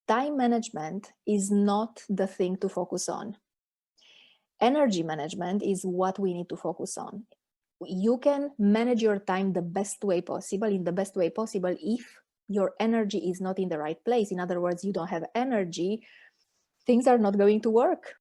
time management is not the thing to focus on. Energy management is what we need to focus on. You can manage your time the best way possible, in the best way possible, if your energy is not in the right place. In other words, you don't have energy, things are not going to work.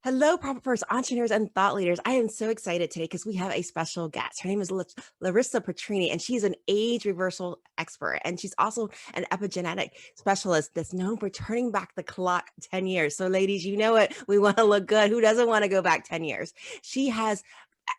Hello, Profit entrepreneurs and thought leaders. I am so excited today because we have a special guest. Her name is Larisa Petrini, and she's an age reversal expert. And she's also an epigenetic specialist that's known for turning back the clock 10 years. So ladies, you know it. We want to look good. Who doesn't want to go back 10 years? She has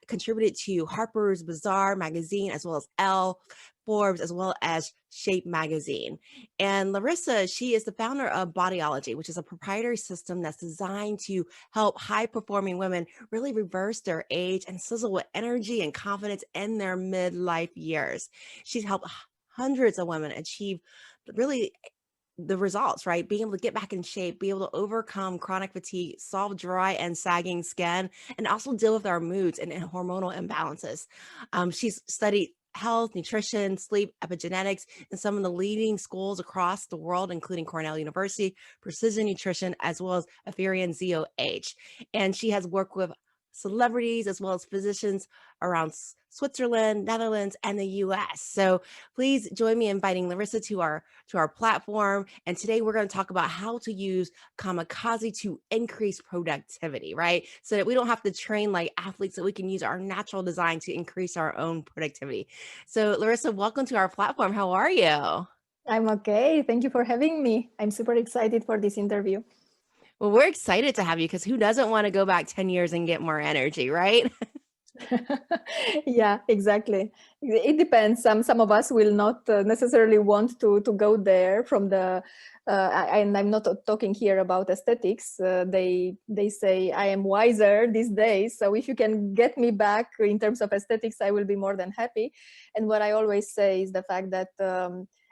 contributed to Harper's Bazaar magazine, as well as Elle, Forbes, as well as Shape magazine. And Larisa, she is the founder of BODYOLOGY, which is a proprietary system that's designed to help high-performing women really reverse their age and sizzle with energy and confidence in their midlife years. She's helped hundreds of women achieve really the results, right? Being able to get back in shape, be able to overcome chronic fatigue, solve dry and sagging skin, and also deal with our moods and hormonal imbalances. She's studied health, nutrition, sleep, epigenetics in some of the leading schools across the world, including Cornell University, Precision Nutrition, as well as Apeiron ZOH. And she has worked with celebrities as well as physicians around Switzerland, Netherlands, and the US. So please join me in inviting Larisa to our platform. And today we're going to talk about how to use Kamikaze to increase productivity, right? So that we don't have to train like athletes, that we can use our natural design to increase our own productivity. So Larisa, welcome to our platform. How are you? I'm okay. Thank you for having me. I'm super excited for this interview. Well, we're excited to have you because who doesn't want to go back 10 years and get more energy, right? Yeah, exactly. It depends. Some of us will not necessarily want to go there from the, and I'm not talking here about aesthetics. They say I am wiser these days. So if you can get me back in terms of aesthetics, I will be more than happy. And what I always say is the fact that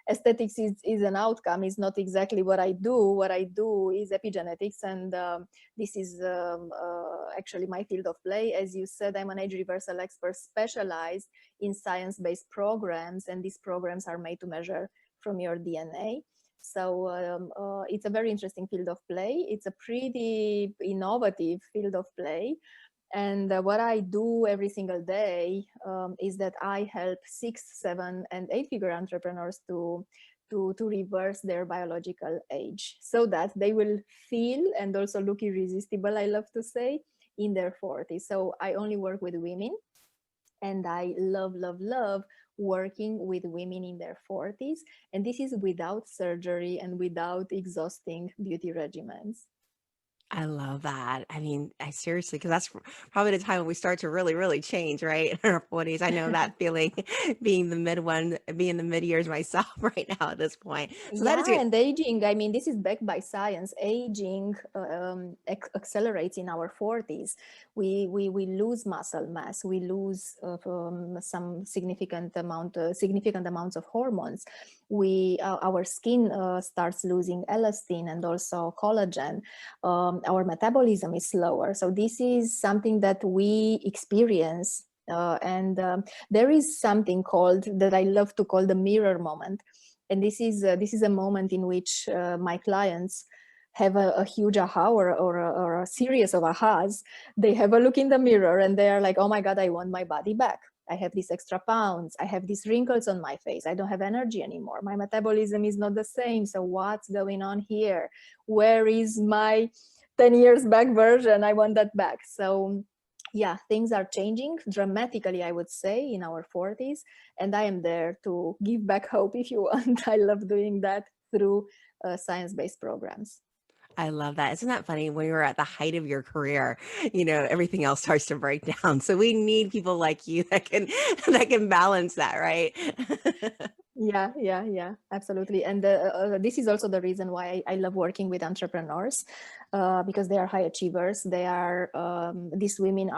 aesthetics is an outcome, is not exactly what I do. What I do is epigenetics, and this is actually my field of play. As you said, I'm an age reversal expert specialized in science-based programs, and these programs are made to measure from your DNA. So it's a very interesting field of play. It's a pretty innovative field of play. And what I do every single day is that I help 6, 7, and 8-figure entrepreneurs to reverse their biological age so that they will feel and also look irresistible, I love to say, in their 40s. So I only work with women, and I love working with women in their 40s. And this is without surgery and without exhausting beauty regimens. I love that. I mean, I seriously, because that's probably the time when we start to really, really change, right? In our 40s. I know that feeling, being the mid years myself right now at this point. So that Yeah, is good. and aging, I mean, this is backed by science. Aging accelerates in our 40s. We lose muscle mass. We lose some significant amounts of hormones. Our skin starts losing elastin and also collagen. Our metabolism is slower. So this is something that we experience. And there is something that I love to call the mirror moment. And this is a moment in which my clients have a huge aha or a series of ahas. They have a look in the mirror and they are like, oh my God, I want my body back. I have these extra pounds. I have these wrinkles on my face. I don't have energy anymore. My metabolism is not the same. So what's going on here? Where is my 10 years back version? I want that back. So yeah, things are changing dramatically, I would say, in our 40s. And I am there to give back hope if you want. I love doing that through science-based programs. I love that. Isn't that funny? When you're at the height of your career, everything else starts to break down. So we need people like you that can balance that, right? Yeah, absolutely. And this is also the reason why I love working with entrepreneurs, because they are high achievers. These women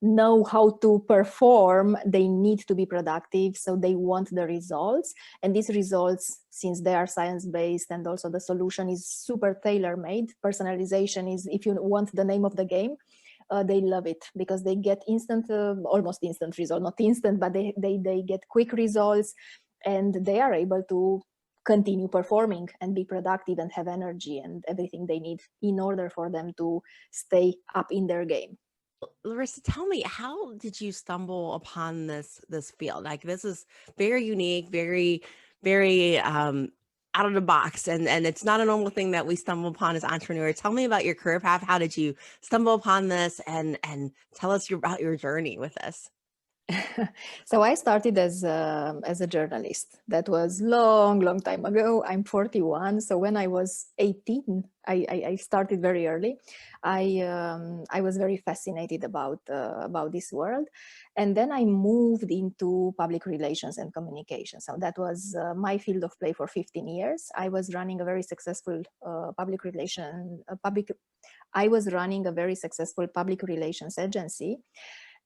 know how to perform. They need to be productive, so they want the results. And these results, since they are science-based and also the solution is super tailor-made, personalization is, if you want, the name of the game. they love it because they get instant, almost instant result, not instant, but they get quick results, and they are able to continue performing and be productive and have energy and everything they need in order for them to stay up in their game. Larisa, tell me, how did you stumble upon this field? Like, this is very unique, very out of the box, and it's not a normal thing that we stumble upon as entrepreneurs. Tell me about your career path. How did you stumble upon this, and tell us about your journey with this? So I started as a journalist. That was long time ago. I'm 41. So when I was 18, I started very early. I was very fascinated about this world, and then I moved into public relations and communication. So that was my field of play for 15 years. I was running a very successful I was running a very successful public relations agency.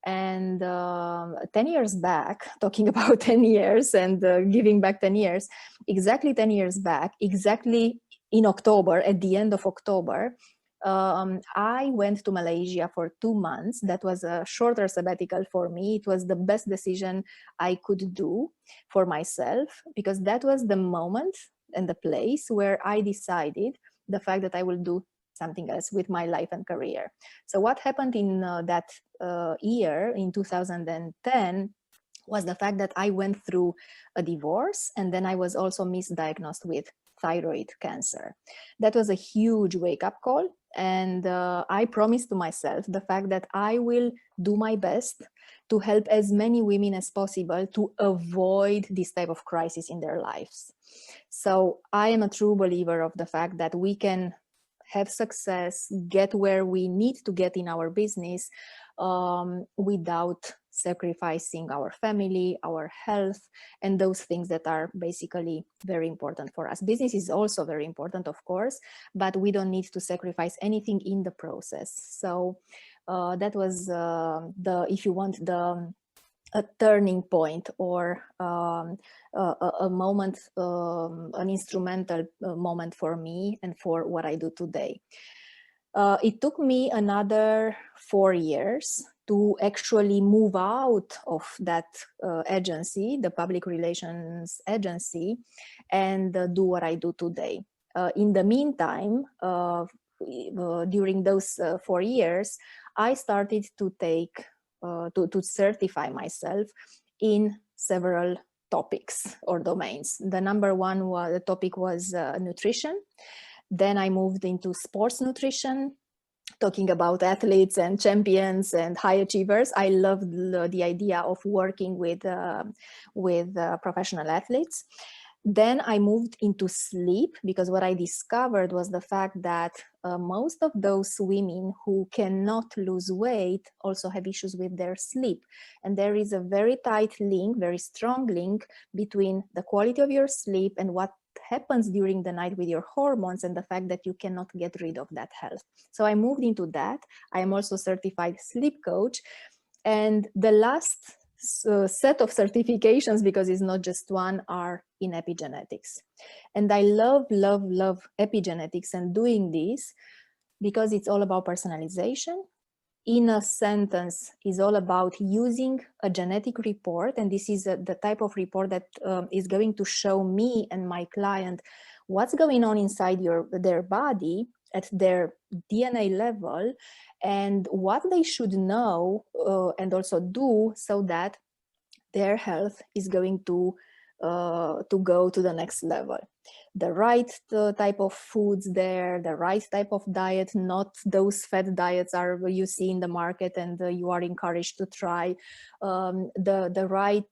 And 10 years back, talking about 10 years and giving back 10 years, exactly 10 years back, exactly in October, at the end of October, I went to Malaysia for 2 months. That was a shorter sabbatical for me. It was the best decision I could do for myself, because that was the moment and the place where I decided the fact that I will do something else with my life and career. So what happened in that year, in 2010, was the fact that I went through a divorce, and then I was also misdiagnosed with thyroid cancer. That was a huge wake-up call, and I promised to myself the fact that I will do my best to help as many women as possible to avoid this type of crisis in their lives. So I am a true believer of the fact that we can have success, get where we need to get in our business without sacrificing our family, our health, and those things that are basically very important for us. Business is also very important, of course, but we don't need to sacrifice anything in the process. So that was if you want, a turning point, or a moment, an instrumental moment for me and for what I do today. It took me another 4 years to actually move out of that agency, the public relations agency, and do what I do today. In the meantime, during those 4 years, I started to take to certify myself in several topics or domains. The number one topic was nutrition. Then I moved into sports nutrition, talking about athletes and champions and high achievers. I loved the idea of working with professional athletes. Then I moved into sleep, because what I discovered was the fact that most of those women who cannot lose weight also have issues with their sleep. And there is a very tight link, very strong link between the quality of your sleep and what happens during the night with your hormones, and the fact that you cannot get rid of that health. So I moved into that. I am also certified sleep coach. And the last set of certifications, because it's not just one, are in epigenetics. And I love epigenetics and doing this because it's all about personalization. In a sentence, is all about using a genetic report, and this is the type of report that is going to show me and my client what's going on inside their body at their DNA level, and what they should know and also do so that their health is going to go to the next level. The right type of foods there, the right type of diet, not those fad diets you see in the market and you are encouraged to try. The right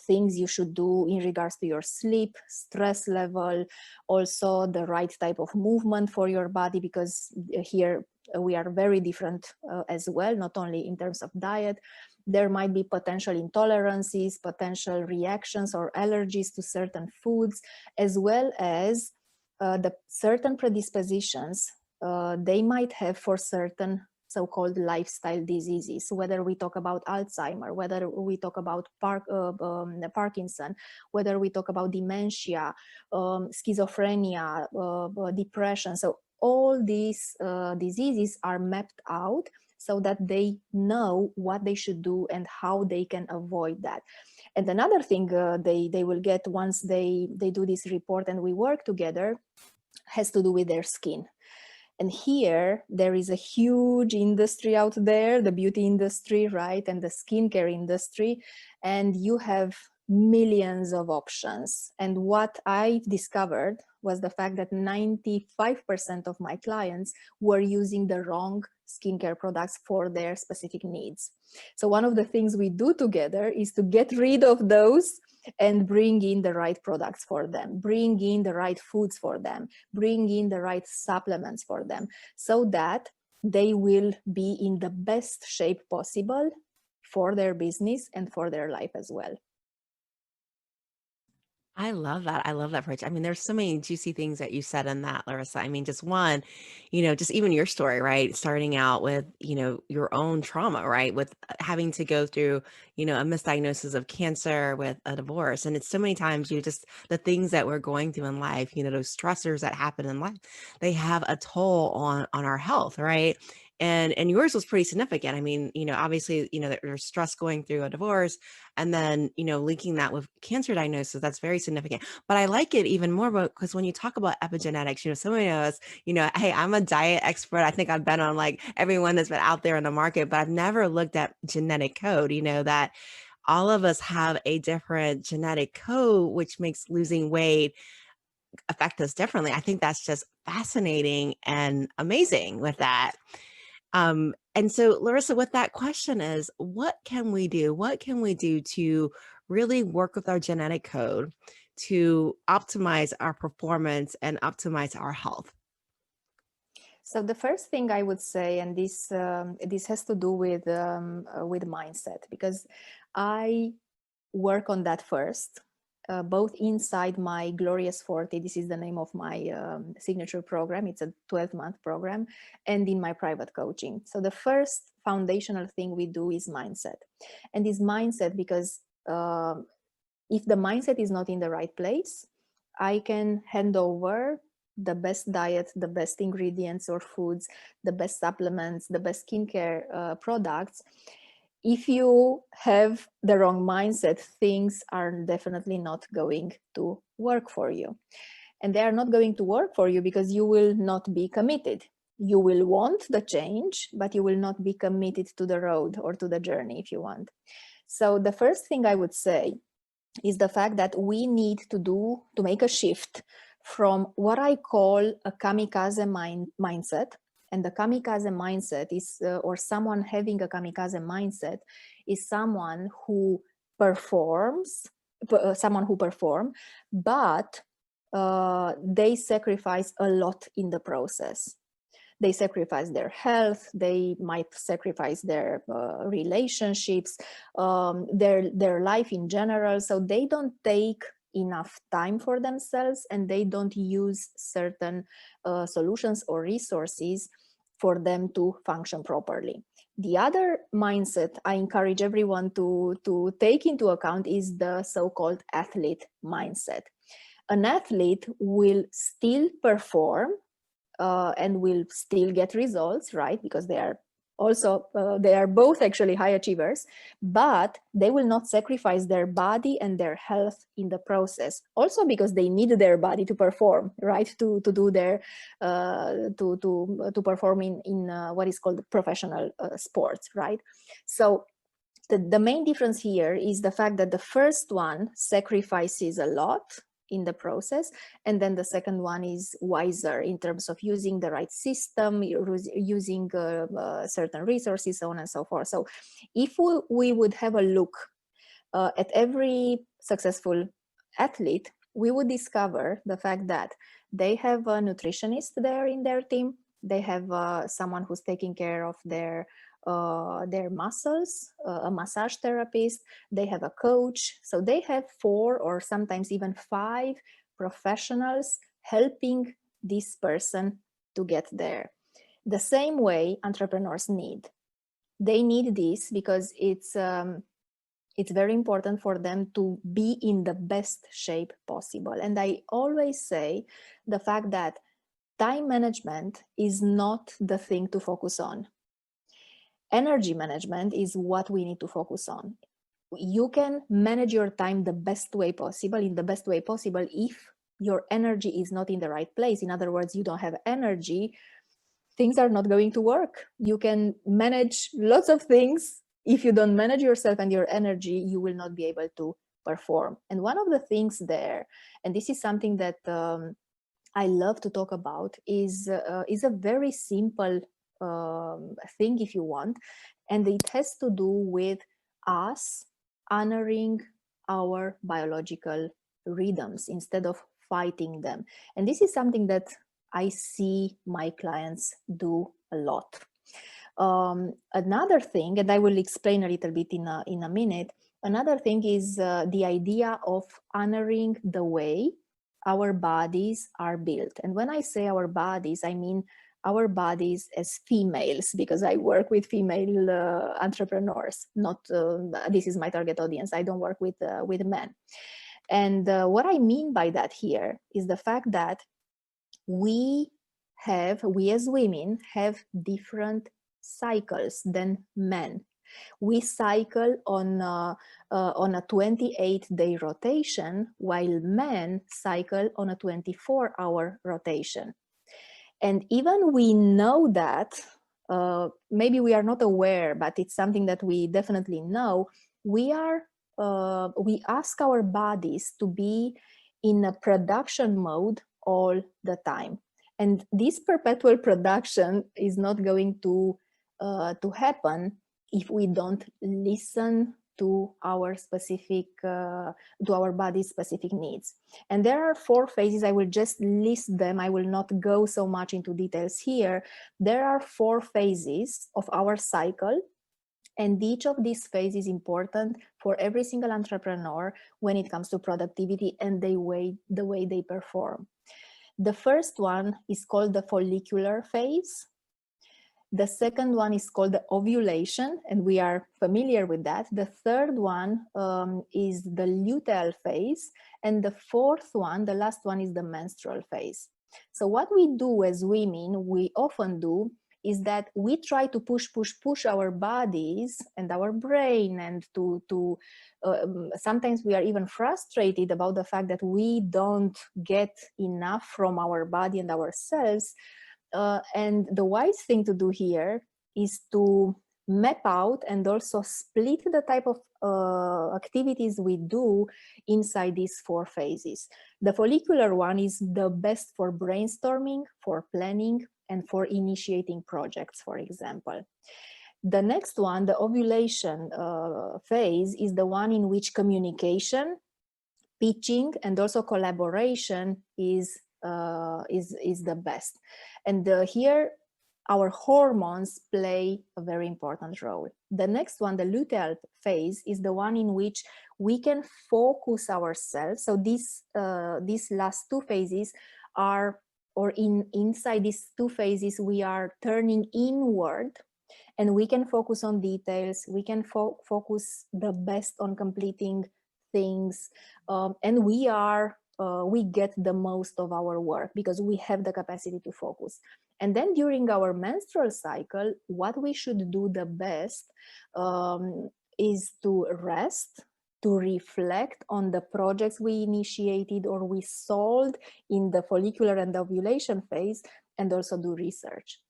things you should do in regards to your sleep, stress level, also the right type of movement for your body, because here we are very different as well, not only in terms of diet. There might be potential intolerances, potential reactions or allergies to certain foods, as well as the certain predispositions they might have for certain so-called lifestyle diseases. Whether we talk about Alzheimer, whether we talk about Parkinson, whether we talk about dementia, schizophrenia, depression. So all these diseases are mapped out so that they know what they should do and how they can avoid that. And another thing they will get once they do this report and we work together has to do with their skin. And here there is a huge industry out there, the beauty industry, right? And the skincare industry. And you have millions of options. And what I discovered was the fact that 95% of my clients were using the wrong skincare products for their specific needs. So one of the things we do together is to get rid of those and bring in the right products for them, bring in the right foods for them, bring in the right supplements for them, so that they will be in the best shape possible for their business and for their life as well. I love that. I love that approach. I mean, there's so many juicy things that you said in that, Larissa. I mean, just one, just even your story, right? Starting out with, your own trauma, right? With having to go through, a misdiagnosis of cancer, with a divorce. And it's so many times the things that we're going through in life, those stressors that happen in life, they have a toll on our health, right? And yours was pretty significant. I mean, obviously, there's stress going through a divorce, and then, linking that with cancer diagnosis, that's very significant. But I like it even more because when you talk about epigenetics, so many of us, hey, I'm a diet expert. I think I've been on like everyone that's been out there in the market, but I've never looked at genetic code, that all of us have a different genetic code, which makes losing weight affect us differently. I think that's just fascinating and amazing with that. And so, Larissa, what that question is, what can we do? What can we do to really work with our genetic code to optimize our performance and optimize our health? So the first thing I would say, and this has to do with mindset, because I work on that first. Both inside my Glorious 40, this is the name of my signature program, it's a 12-month program, and in my private coaching. So the first foundational thing we do is mindset. And this mindset, because if the mindset is not in the right place, I can hand over the best diet, the best ingredients or foods, the best supplements, the best skincare products. If you have the wrong mindset, things are definitely not going to work for you. And they are not going to work for you because you will not be committed. You will want the change, but you will not be committed to the road or to the journey if you want. So the first thing I would say is the fact that we need to make a shift from what I call a kamikaze mindset. And the kamikaze mindset is, or someone having a kamikaze mindset is someone who performs, but they sacrifice a lot in the process. They sacrifice their health, they might sacrifice their relationships, their life in general. So they don't take enough time for themselves, and they don't use certain solutions or resources for them to function properly. The other mindset I encourage everyone to take into account is the so-called athlete mindset. An athlete will still perform and will still get results, right? Because they are also, they are both actually high achievers, but they will not sacrifice their body and their health in the process. Also because they need their body to perform, right? To do their, to perform in what is called professional sports, right? So the main difference here is the fact that the first one sacrifices a lot in the process, and then the second one is wiser in terms of using the right system, using certain resources, so on and so forth. So if we would have a look at every successful athlete, we would discover the fact that they have a nutritionist there in their team, they have someone who's taking care of their muscles, a massage therapist, they have a coach. So they have 4 or sometimes even 5 professionals helping this person to get there. The same way entrepreneurs need. They need this because it's very important for them to be in the best shape possible. And I always say the fact that time management is not the thing to focus on. energy management is what we need to focus on. You can manage your time the best way possible, in the best way possible, if your energy is not in the right place. In other words, you don't have energy, things are not going to work. You can manage lots of things. If you don't manage yourself and your energy, you will not be able to perform. And one of the things there, and this is something that I love to talk about, is a very simple thing, if you want, and it has to do with us honoring our biological rhythms instead of fighting them. And this is something that I see my clients do a lot. Another thing, and I will explain a little bit in a minute, another thing is the idea of honoring the way our bodies are built. And when I say our bodies, I mean our bodies as females, because I work with female entrepreneurs. Not this is my target audience. I don't work with men. And what I mean by that here is the fact that we as women have different cycles than men. We cycle on a 28-day rotation, while men cycle on a 24-hour rotation. And even we know that, maybe we are not aware, but it's something that we definitely know, we ask our bodies to be in a production mode all the time. And this perpetual production is not going to happen if we don't listen to our specific, to our body's specific needs. And there are 4 phases. I will just list them. I will not go so much into details here. There are 4 phases of our cycle, and each of these phases is important for every single entrepreneur when it comes to productivity and the way they perform. The first one is called the follicular phase. The second one is called the ovulation, and we are familiar with that. The third one is the luteal phase. And the fourth one, the last one, is the menstrual phase. So what we do as women, we often do, is that we try to push our bodies and our brain, and sometimes we are even frustrated about the fact that we don't get enough from our body and ourselves. And the wise thing to do here is to map out and also split the type of activities we do inside these 4 phases. The follicular one is the best for brainstorming, for planning, and for initiating projects, for example. The next one, the ovulation phase, is the one in which communication, pitching, and also collaboration is the best. And here our hormones play a very important role. The next one, the luteal phase, is the one in which we can focus ourselves. So these last 2 phases are, or inside these 2 phases, we are turning inward, and we can focus on details. We can focus the best on completing things, and we get the most of our work because we have the capacity to focus. And then during our menstrual cycle, what we should do the best is to rest, to reflect on the projects we initiated or we solved in the follicular and ovulation phase, and also do research.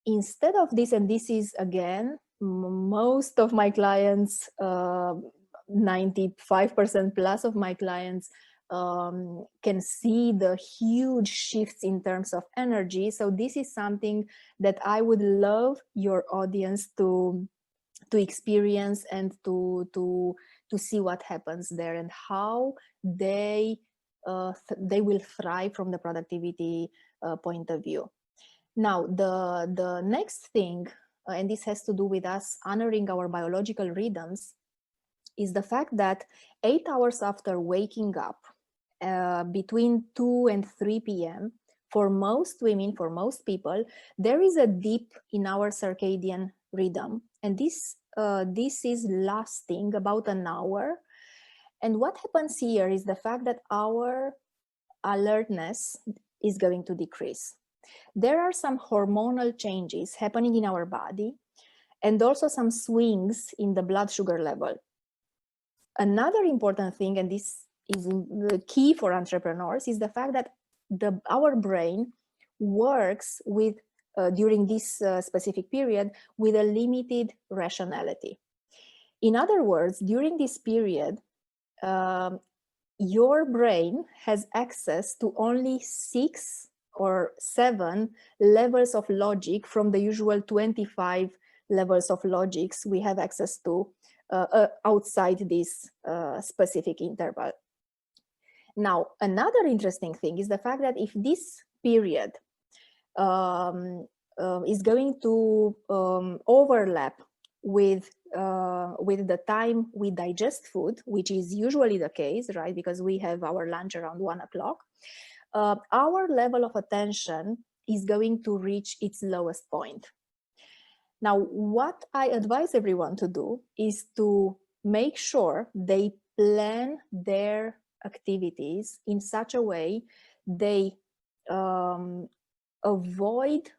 Instead of this, and this is again, most of my clients, 95% plus of my clients can see the huge shifts in terms of energy. So this is something that I would love your audience to experience and to see what happens there and how they will thrive from the productivity point of view. Now, the next thing, and this has to do with us honoring our biological rhythms, is the fact that 8 hours after waking up, between 2 and 3 p.m., for most women, for most people, there is a dip in our circadian rhythm. And this is lasting about an hour. And what happens here is the fact that our alertness is going to decrease. There are some hormonal changes happening in our body and also some swings in the blood sugar level. Another important thing, and this is the key for entrepreneurs, is the fact that our brain works with during this specific period with a limited rationality. In other words, during this period, your brain has access to only 6 or 7 levels of logic from the usual 25 levels of logics we have access to outside this specific interval. Now, another interesting thing is the fact that if this period is going to overlap with the time we digest food, which is usually the case, right? Because we have our lunch around 1 o'clock, our level of attention is going to reach its lowest point. Now, what I advise everyone to do is to make sure they plan their activities in such a way they avoid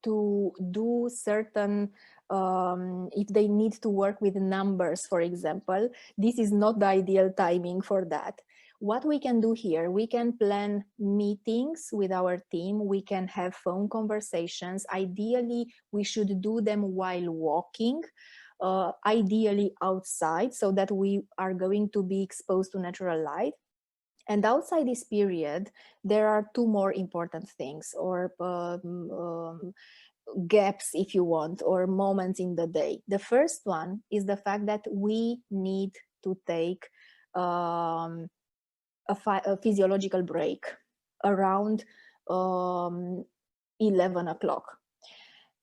to do certain, if they need to work with numbers, for example, this is not the ideal timing for that. What we can do here, we can plan meetings with our team, we can have phone conversations. Ideally, we should do them while walking, ideally outside, so that we are going to be exposed to natural light. And outside this period, there are 2 more important things, or gaps, if you want, or moments in the day. The first one is the fact that we need to take a physiological break around 11 o'clock.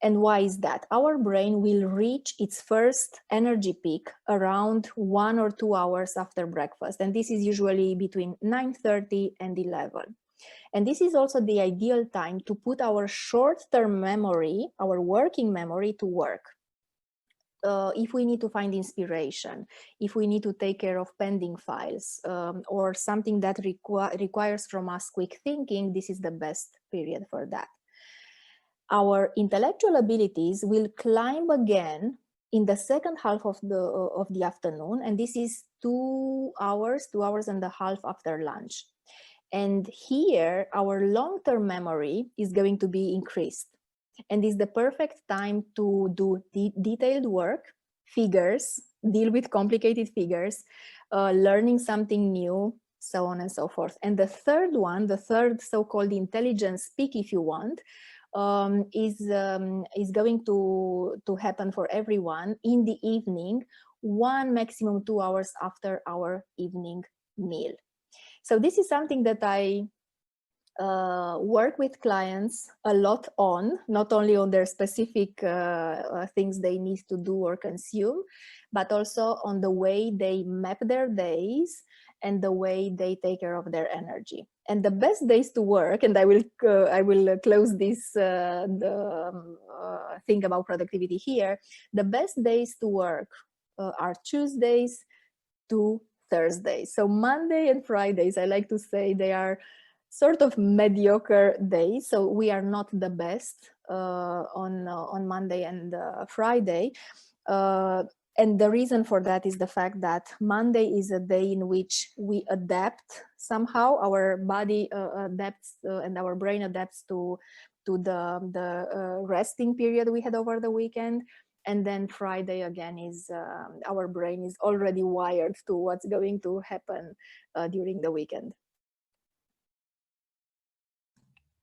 And why is that? Our brain will reach its first energy peak around 1 or 2 hours after breakfast. And this is usually between 9:30 and 11. And this is also the ideal time to put our short-term memory, our working memory, to work. If we need to find inspiration, if we need to take care of pending files, or something that requires from us quick thinking, this is the best period for that. Our intellectual abilities will climb again in the second half of the afternoon, and this is 2 hours and a half after lunch. And here, our long-term memory is going to be increased. And is the perfect time to do detailed work, figures, deal with complicated figures, learning something new, so on and so forth. And the third one, the third so-called intelligence peak, if you want, is going to happen for everyone in the evening, 1 maximum 2 hours after our evening meal. So this is something that I work with clients a lot on, not only on their specific things they need to do or consume, but also on the way they map their days and the way they take care of their energy. And the best days to work, and I will close this thing about productivity here. The best days to work are Tuesdays to Thursdays. So Monday and Fridays, I like to say, they are sort of mediocre days. So we are not the best on Monday and Friday. And the reason for that is the fact that Monday is a day in which we adapt somehow. Our body adapts and our brain adapts to the resting period we had over the weekend. And then Friday again is our brain is already wired to what's going to happen during the weekend.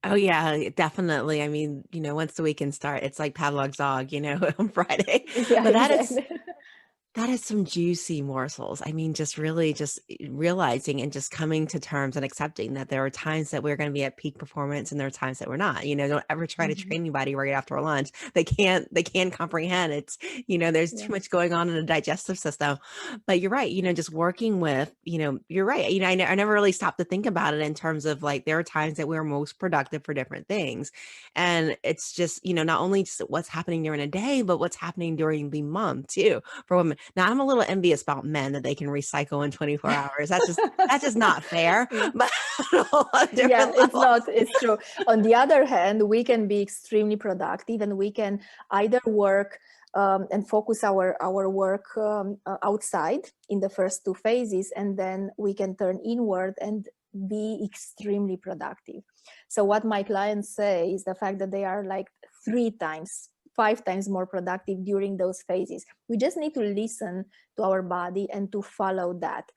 Oh yeah, definitely. I mean, once the weekend starts, it's like Pavlov's dog, on Friday. Yeah, But exactly. that is some juicy morsels. I mean, just really just realizing and just coming to terms and accepting that there are times that we're going to be at peak performance and there are times that we're not. Don't ever try to train anybody right after lunch. They can't comprehend. It's, there's too much going on in the digestive system. But you're right, just working with, you're right. I never really stopped to think about it in terms of like, there are times that we're most productive for different things. And it's just, not only just what's happening during a day, but what's happening during the month too for women. Now, I'm a little envious about men that they can recycle in 24 hours. That's just not fair. But yeah, it's not. It's true. On the other hand, we can be extremely productive, and we can either work and focus our work outside in the first 2 phases, and then we can turn inward and be extremely productive. So what my clients say is the fact that they are like 3 times, 5 times more productive during those phases. We just need to listen to our body and to follow that.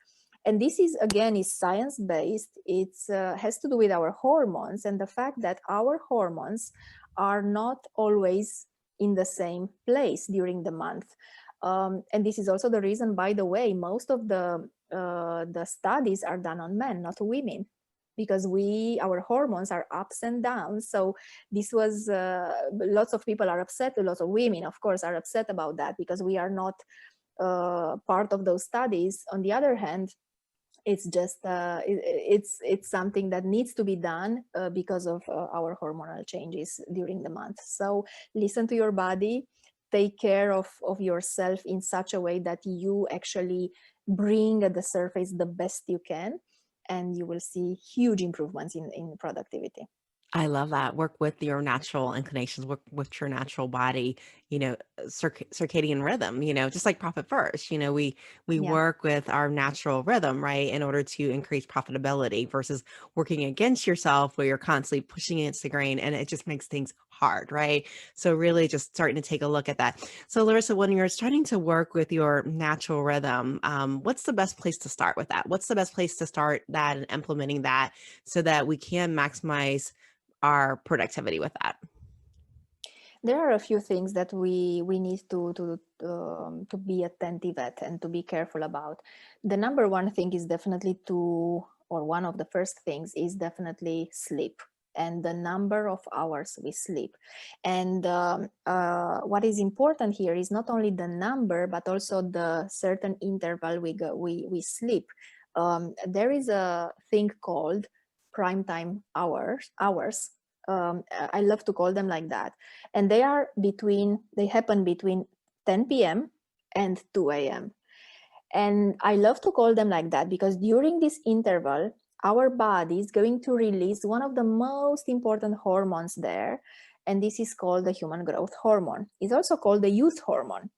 And this is, again, is science-based. It has to do with our hormones and the fact that our hormones are not always in the same place during the month. And this is also the reason, by the way, most of the studies are done on men, not women, because our hormones are ups and downs. So this was, lots of people are upset, lots of women, of course, are upset about that because we are not part of those studies. On the other hand, it's just it's something that needs to be done because of our hormonal changes during the month. So listen to your body, take care of yourself in such a way that you actually bring at the surface the best you can, and you will see huge improvements in productivity. I love that. Work with your natural inclinations, work with your natural body, circadian rhythm, just like profit first. We Yeah. work with our natural rhythm, right, in order to increase profitability versus working against yourself where you're constantly pushing against the grain and it just makes things hard, right? So really just starting to take a look at that. So Larisa, when you're starting to work with your natural rhythm, what's the best place to start with that? What's the best place to start that and implementing that so that we can maximize our productivity with that? There are a few things that we need to be attentive at and to be careful about. The number one thing is definitely or one of the first things is definitely sleep, and the number of hours we sleep. And what is important here is not only the number, but also the certain interval we sleep. There is a thing called prime time hours. I love to call them like that. And they happen between 10 p.m. and 2 a.m. And I love to call them like that because during this interval, our body is going to release one of the most important hormones there. And this is called the human growth hormone. It's also called the youth hormone.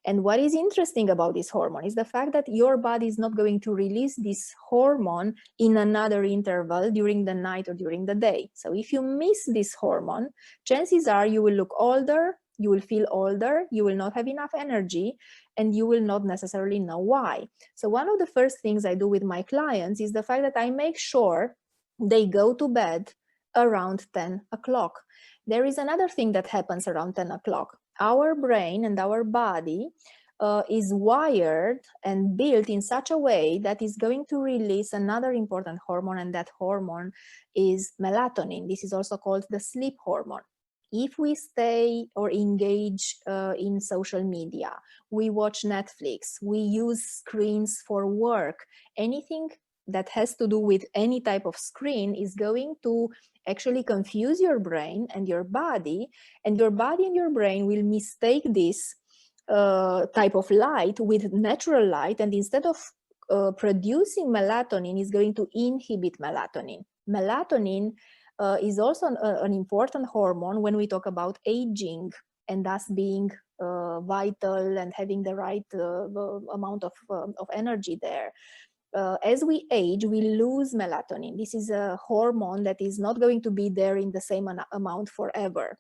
And what is interesting about this hormone is the fact that your body is not going to release this hormone in another interval during the night or during the day. So if you miss this hormone, chances are you will look older, you will feel older, you will not have enough energy, and you will not necessarily know why. So one of the first things I do with my clients is the fact that I make sure they go to bed around 10 o'clock. There is another thing that happens around 10 o'clock. Our brain and our body is wired and built in such a way that is going to release another important hormone, and that hormone is melatonin. This is also called the sleep hormone. If we stay or engage in social media, we watch Netflix, we use screens for work, anything that has to do with any type of screen is going to actually confuse your brain and your body, and your body and your brain will mistake this type of light with natural light, and instead of producing melatonin, is going to inhibit melatonin. Melatonin is also an important hormone when we talk about aging and thus being vital and having the right amount of energy there. As we age, we lose melatonin. This is a hormone that is not going to be there in the same amount forever.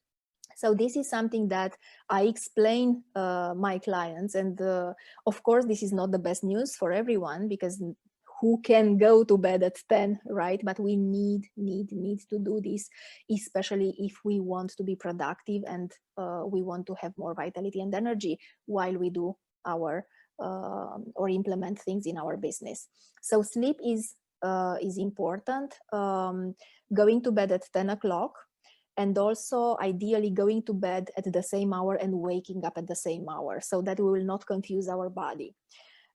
So this is something that I explain my clients, and of course this is not the best news for everyone, because who can go to bed at 10, right? But we need to do this, especially if we want to be productive and we want to have more vitality and energy while we do our or implement things in our business. So sleep is important. Going to bed at 10 o'clock, and also ideally going to bed at the same hour and waking up at the same hour, so that we will not confuse our body.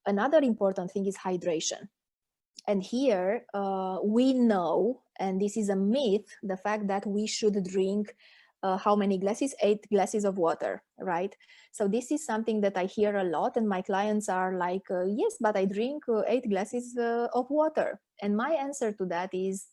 Another important thing is hydration. And here we know, and this is a myth, the fact that we should drink how many glasses? 8 glasses of water, right? So this is something that I hear a lot, and my clients are like, yes, but I drink 8 glasses of water. And my answer to that is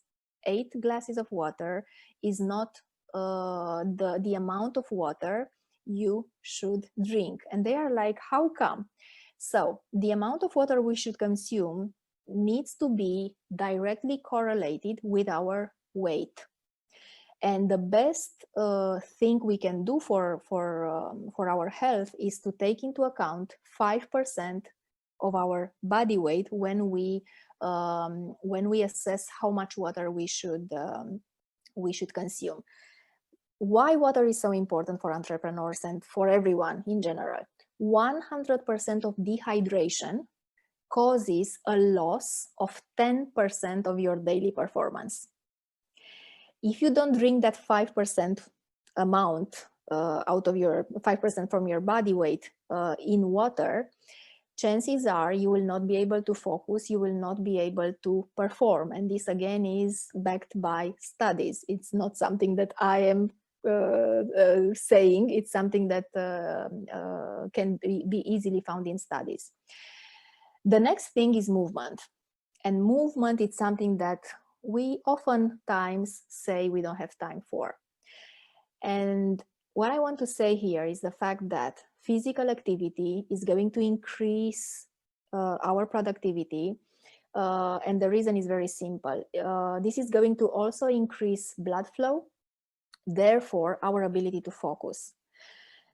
8 glasses of water is not the amount of water you should drink. And they are like, how come? So the amount of water we should consume needs to be directly correlated with our weight. And the best thing we can do for our health is to take into account 5% of our body weight when we assess how much water we should consume. Why water is so important for entrepreneurs and for everyone in general? 100% of dehydration causes a loss of 10% of your daily performance. If you don't drink that 5% amount out of your 5% from your body weight in water, chances are you will not be able to focus, you will not be able to perform. And this again is backed by studies. It's not something that I am saying, it's something that can be easily found in studies. The next thing is movement. And movement is something that we oftentimes say we don't have time for. And what I want to say here is the fact that physical activity is going to increase our productivity. And the reason is very simple. This is going to also increase blood flow, therefore our ability to focus.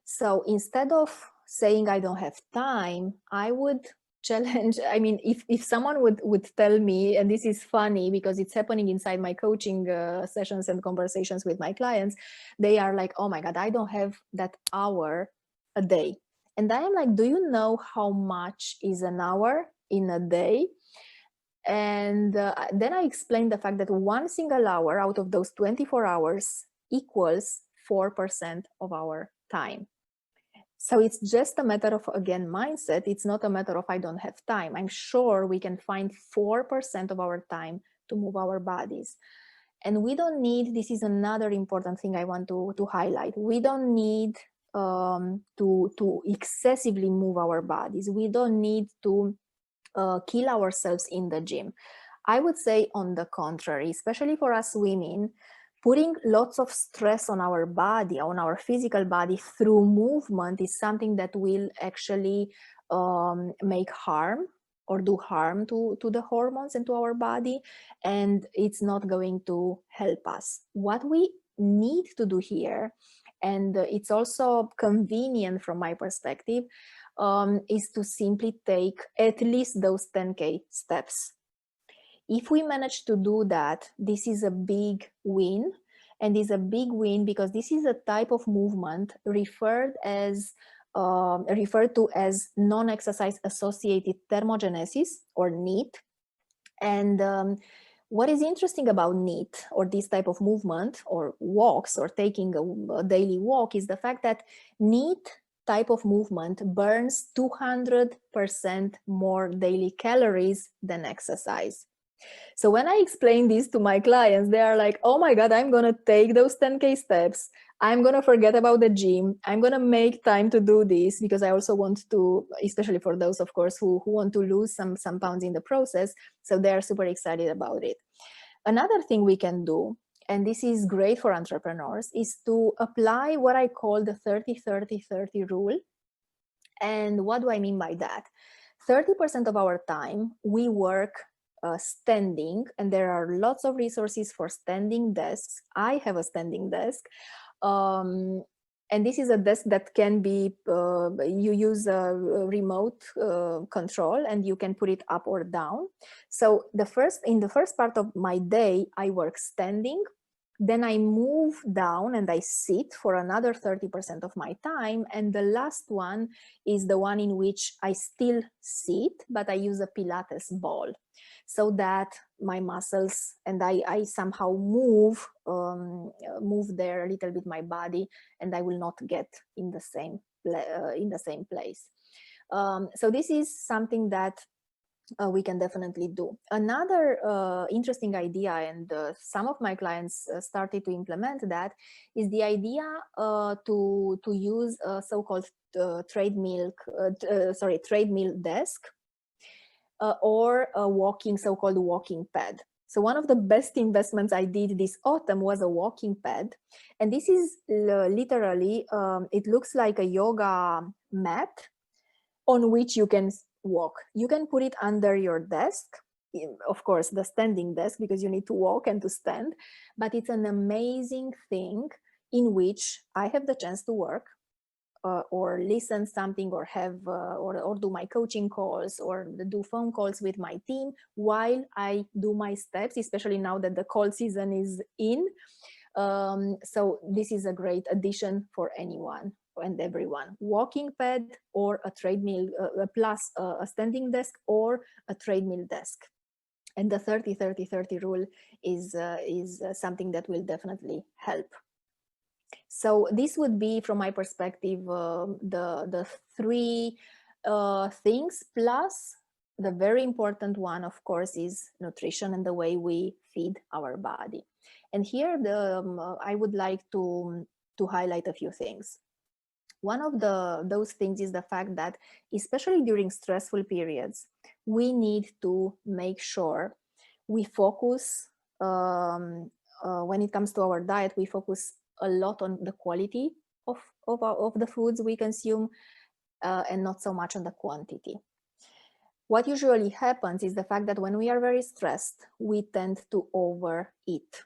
So instead of saying I don't have time, I would challenge, I mean, if someone would tell me, and this is funny because it's happening inside my coaching sessions and conversations with my clients, they are like, oh my God, I don't have that hour a day. And I am like, do you know how much is an hour in a day? And then I explained the fact that 1 single hour out of those 24 hours equals 4% of our time. So it's just a matter of, again, mindset. It's not a matter of I don't have time. I'm sure we can find 4% of our time to move our bodies. And we don't need, this is another important thing I want to highlight. We don't need to excessively move our bodies. We don't need to kill ourselves in the gym. I would say on the contrary, especially for us women, putting lots of stress on our body, on our physical body through movement is something that will actually make harm or do harm to the hormones and to our body, and it's not going to help us. What we need to do here, and it's also convenient from my perspective, is to simply take at least those 10K steps. If we manage to do that, this is a big win, and is a big win because this is a type of movement referred to as non-exercise associated thermogenesis, or NEAT. And what is interesting about NEAT, or this type of movement, or walks, or taking a daily walk, is the fact that NEAT type of movement burns 200% more daily calories than exercise. So when I explain this to my clients, they are like, oh my God, I'm going to take those 10K steps. I'm going to forget about the gym. I'm going to make time to do this because I also want to, especially for those, of course, who want to lose some pounds in the process. So they're super excited about it. Another thing we can do, and this is great for entrepreneurs, is to apply what I call the 30-30-30 rule. And what do I mean by that? 30% of our time we work standing, and there are lots of resources for standing desks. I have a standing desk, and this is a desk that can be, you use a remote control, and you can put it up or down. So in the first part of my day, I work standing. Then I move down and I sit for another 30% of my time. And the last one is the one in which I still sit, but I use a Pilates ball, so that my muscles and I somehow move there a little bit my body, and I will not get in the same place. So this is something that we can definitely do. Another interesting idea, and some of my clients started to implement that, is the idea to use a so-called treadmill desk, or a so-called walking pad. So one of the best investments I did this autumn was a walking pad. And this is literally, it looks like a yoga mat on which you can walk. You can put it under your desk, of course, the standing desk, because you need to walk and to stand. But it's an amazing thing in which I have the chance to work, or listen something, or have or do my coaching calls, or do phone calls with my team while I do my steps, especially now that the cold season is in. So this is a great addition for anyone and everyone. Walking pad or a treadmill, plus a standing desk or a treadmill desk. And the 30-30-30 rule is something that will definitely help. So this would be, from my perspective, the three things, plus the very important one, of course, is nutrition and the way we feed our body. And here I would like to highlight a few things. One of those things is the fact that, especially during stressful periods, we need to make sure we focus, when it comes to our diet, we focus a lot on the quality of the foods we consume, and not so much on the quantity. What usually happens is the fact that when we are very stressed, we tend to overeat.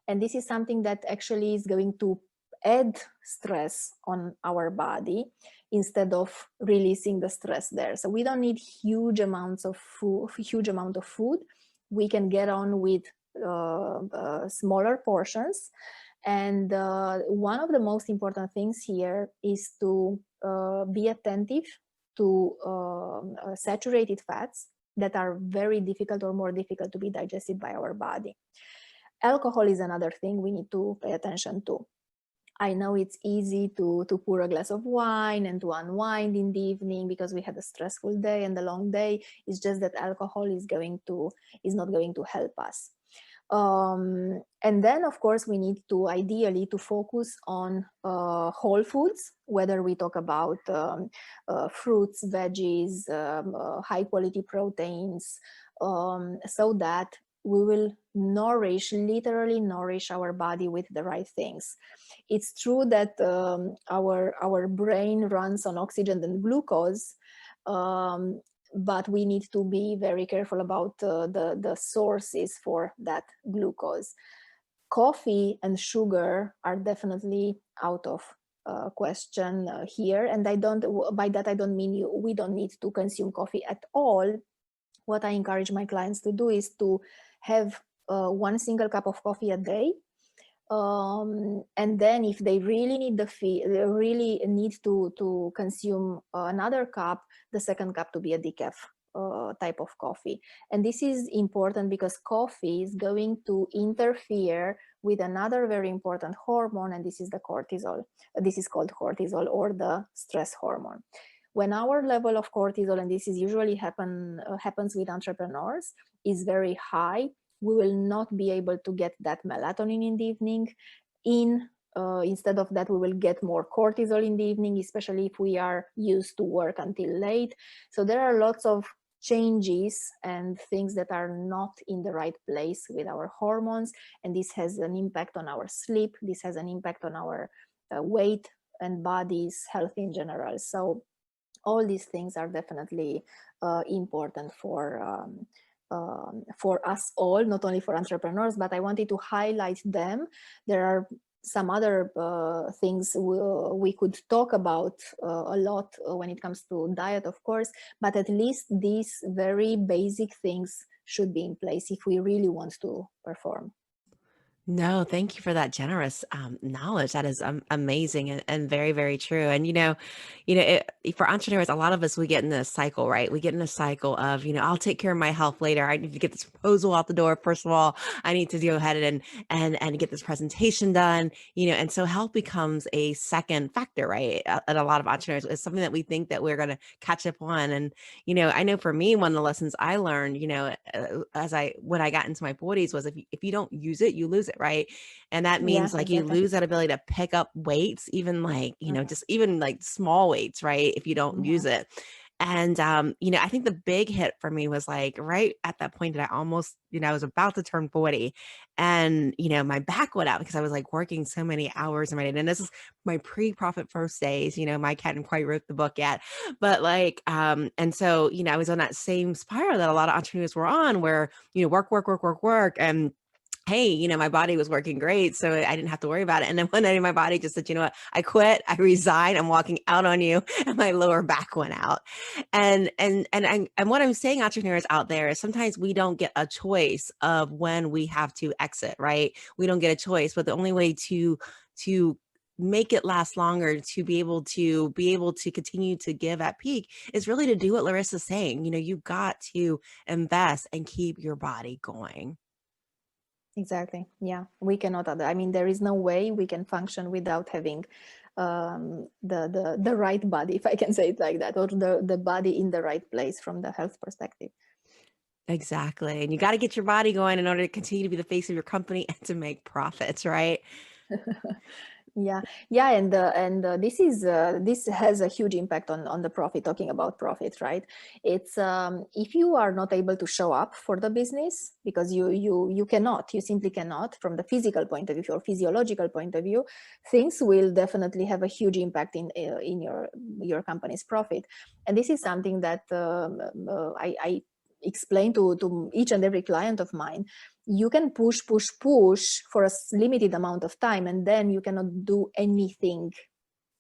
And this is something that actually is going to add stress on our body instead of releasing the stress there. So we don't need huge amount of food. We can get on with smaller portions. And one of the most important things here is to be attentive to saturated fats that are very difficult or more difficult to be digested by our body. Alcohol is another thing we need to pay attention to. I know it's easy to pour a glass of wine and to unwind in the evening because we had a stressful day and a long day. It's just that alcohol is not going to help us. And then, of course, we need to ideally to focus on whole foods, whether we talk about fruits, veggies, high quality proteins, so that we will literally nourish our body with the right things. It's true that our brain runs on oxygen and glucose, but we need to be very careful about the sources for that glucose. Coffee and sugar are definitely out of question here, and by that I don't mean we don't need to consume coffee at all. What I encourage my clients to do is to have one single cup of coffee a day. And then if they really need to consume another cup, the second cup to be a decaf type of coffee. And this is important because coffee is going to interfere with another very important hormone, and this is the cortisol. This is called cortisol, or the stress hormone. When our level of cortisol, and this is usually happens with entrepreneurs, is very high, we will not be able to get that melatonin in the evening. Instead of that, we will get more cortisol in the evening, especially if we are used to work until late. So there are lots of changes and things that are not in the right place with our hormones, and this has an impact on our sleep. This has an impact on our weight and body's health in general. So all these things are definitely important for us all, not only for entrepreneurs, but I wanted to highlight them. There are some other things we could talk about a lot when it comes to diet, of course, but at least these very basic things should be in place if we really want to perform. No, thank you for that generous knowledge. That is amazing and very, very true. And for entrepreneurs, a lot of us, we get in this cycle, right? We get in a cycle of, I'll take care of my health later. I need to get this proposal out the door. First of all, I need to go ahead and get this presentation done. And so health becomes a second factor, right? At a lot of entrepreneurs, it's something that we think that we're going to catch up on. And I know for me, one of the lessons I learned, when I got into my 40s was if you don't use it, you lose it. Right. And that means you lose that ability to pick up weights, even just even like small weights, right? If you don't use it. And, I think the big hit for me was like right at that point that I almost, I was about to turn 40 and, my back went out because I was like working so many hours a day. And this is my pre-profit first days, Mike hadn't quite wrote the book yet, but like, and so, I was on that same spiral that a lot of entrepreneurs were on where, work, work, work, work, work. And hey, my body was working great, so I didn't have to worry about it. And then one day my body just said, you know what, I quit, I resign, I'm walking out on you, and my lower back went out. And what I'm saying, entrepreneurs out there, is sometimes we don't get a choice of when we have to exit, right? We don't get a choice, but the only way to make it last longer, to be able to continue to give at peak, is really to do what Larissa's saying. You've got to invest and keep your body going. Exactly. Yeah, we cannot. I mean, there is no way we can function without having the right body, if I can say it like that, or the body in the right place from the health perspective. Exactly. And you got to get your body going in order to continue to be the face of your company and to make profits, right? Yeah, and this has a huge impact on the profit. Talking about profit, right? It's if you are not able to show up for the business because you simply cannot, from the physical point of view or physiological point of view, things will definitely have a huge impact in your company's profit. And this is something that I explain to each and every client of mine. You can push for a limited amount of time, and then you cannot do anything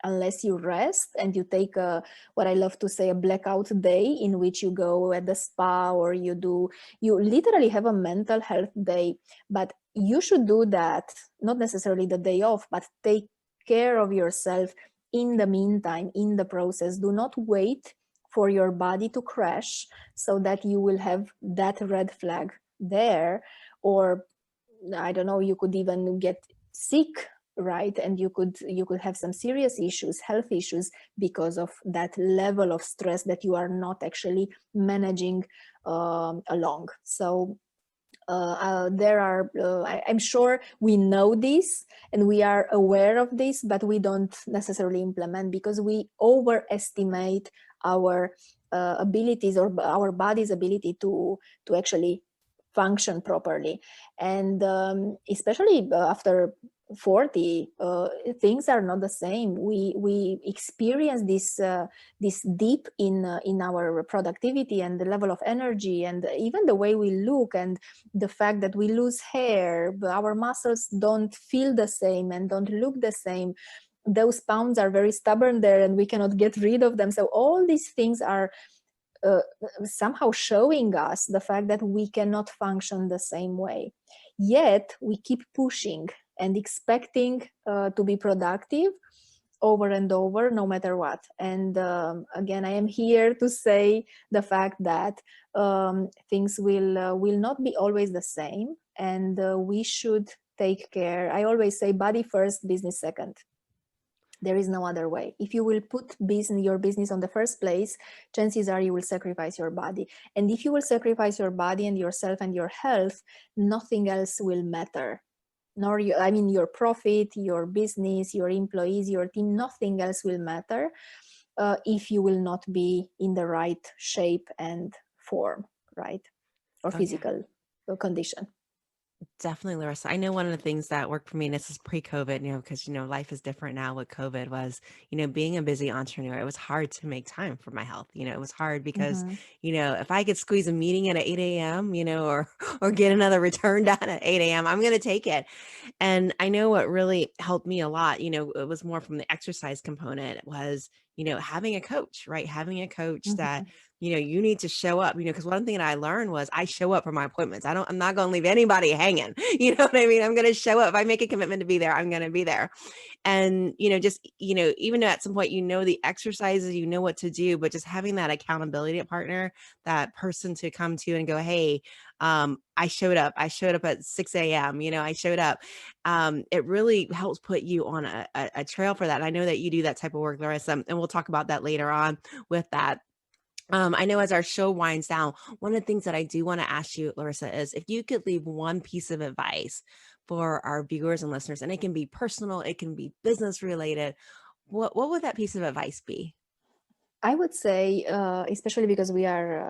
unless you rest and you take what I love to say, a blackout day, in which you go at the spa, or you literally have a mental health day. But you should do that, not necessarily the day off, but take care of yourself in the meantime, in the process. Do not wait for your body to crash so that you will have that red flag there. Or I don't know, you could even get sick, right? And you could have some serious issues, health issues, because of that level of stress that you are not actually managing along. So I'm sure we know this and we are aware of this, but we don't necessarily implement because we overestimate our abilities, or our body's ability to actually function properly. And especially after 40, things are not the same. We experience this dip in our productivity and the level of energy, and even the way we look, and the fact that we lose hair, our muscles don't feel the same and don't look the same. Those pounds are very stubborn there, and we cannot get rid of them. So all these things are somehow showing us the fact that we cannot function the same way. Yet we keep pushing and expecting to be productive over and over, no matter what. And again, I am here to say the fact that things will not be always the same, and we should take care. I always say body first, business second. There is no other way. If you will put your business on the first place, chances are you will sacrifice your body. And if you will sacrifice your body and yourself and your health, nothing else will matter. Your profit, your business, your employees, your team, nothing else will matter if you will not be in the right shape and form, right? Or physical condition. Definitely, Larissa. I know one of the things that worked for me, and this is pre-COVID, because, life is different now with COVID, was, being a busy entrepreneur, it was hard to make time for my health. It was hard because, if I could squeeze a meeting in at 8 a.m., or get another return done at 8 a.m., I'm going to take it. And I know what really helped me a lot, it was more from the exercise component, was, having a coach, right? Having a coach that, you need to show up, because one thing that I learned was I show up for my appointments. I'm not going to leave anybody hanging. You know what I mean? I'm going to show up. If I make a commitment to be there, I'm going to be there. And, just, even though at some point, the exercises, what to do, but just having that accountability partner, that person to come to and go, hey, I showed up at 6 a.m. I showed up. It really helps put you on a trail for that. And I know that you do that type of work, Larissa, and we'll talk about that later on with that. I know as our show winds down, one of the things that I do want to ask you, Larissa, is if you could leave one piece of advice for our viewers and listeners, and it can be personal, it can be business related, what would that piece of advice be? I would say, especially because we are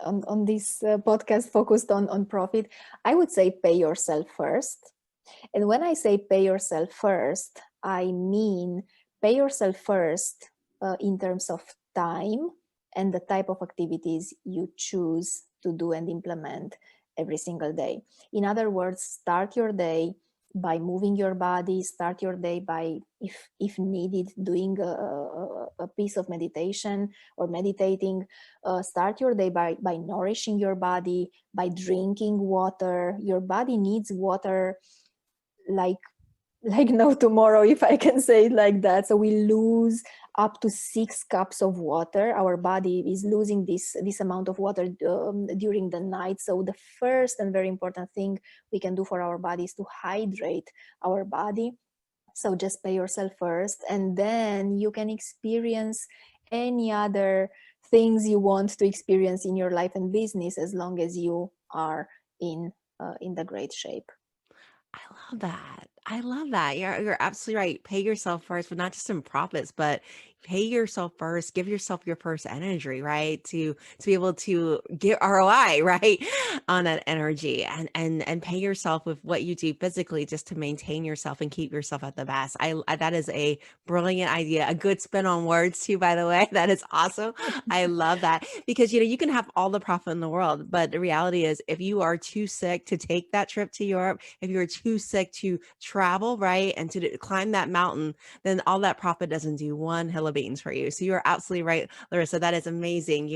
on this podcast focused on profit, I would say pay yourself first. And when I say pay yourself first, I mean pay yourself first in terms of time and the type of activities you choose to do and implement every single day. In other words, start your day by moving your body, start your day by, if needed, doing a piece of meditation or meditating. Start your day by nourishing your body, by drinking water. Your body needs water like no tomorrow, if I can say it like that. So we lose up to 6 cups of water. Our body is losing this amount of water during the night. So the first and very important thing we can do for our body is to hydrate our body. So just pay yourself first, and then you can experience any other things you want to experience in your life and business, as long as you are in the great shape. I love that. I love that. You're absolutely right. Pay yourself first, but not just in profits, but pay yourself first. Give yourself your first energy, right? To be able to get ROI, right, on that energy, and pay yourself with what you do physically just to maintain yourself and keep yourself at the best. That is a brilliant idea. A good spin on words too, by the way. That is awesome. I love that because you can have all the profit in the world, but the reality is if you are too sick to take that trip to Europe, if you're too sick to travel, right, and to climb that mountain, then all that profit doesn't do one hill of beans for you. So you're absolutely right, Larisa. That is amazing.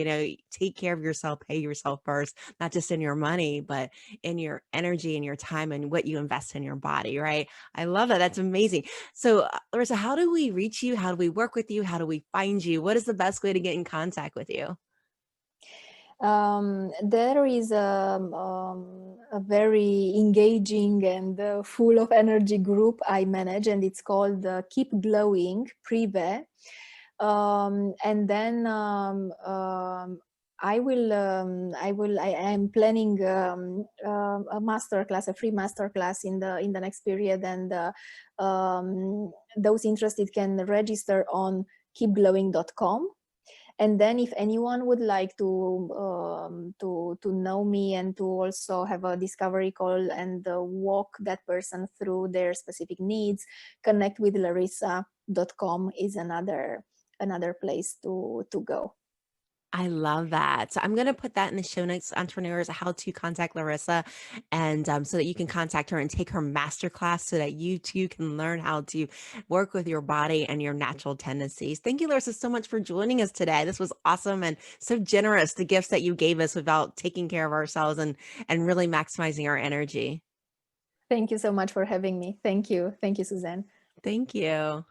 Take care of yourself, pay yourself first, not just in your money, but in your energy and your time and what you invest in your body, right? I love that. That's amazing. So, Larisa, how do we reach you? How do we work with you? How do we find you? What is the best way to get in contact with you? There is a very engaging and full of energy group I manage, and it's called Keep Glowing Prive. And then I am planning a masterclass, a free masterclass in the next period, and those interested can register on keepglowing.com. And then if anyone would like to know me and to also have a discovery call and walk that person through their specific needs, connect with larisa.com is another place to go. I love that. So I'm going to put that in the show notes, entrepreneurs, how to contact Larisa, and so that you can contact her and take her masterclass so that you too can learn how to work with your body and your natural tendencies. Thank you, Larisa, so much for joining us today. This was awesome and so generous, the gifts that you gave us about taking care of ourselves and really maximizing our energy. Thank you so much for having me. Thank you. Thank you, Suzanne. Thank you.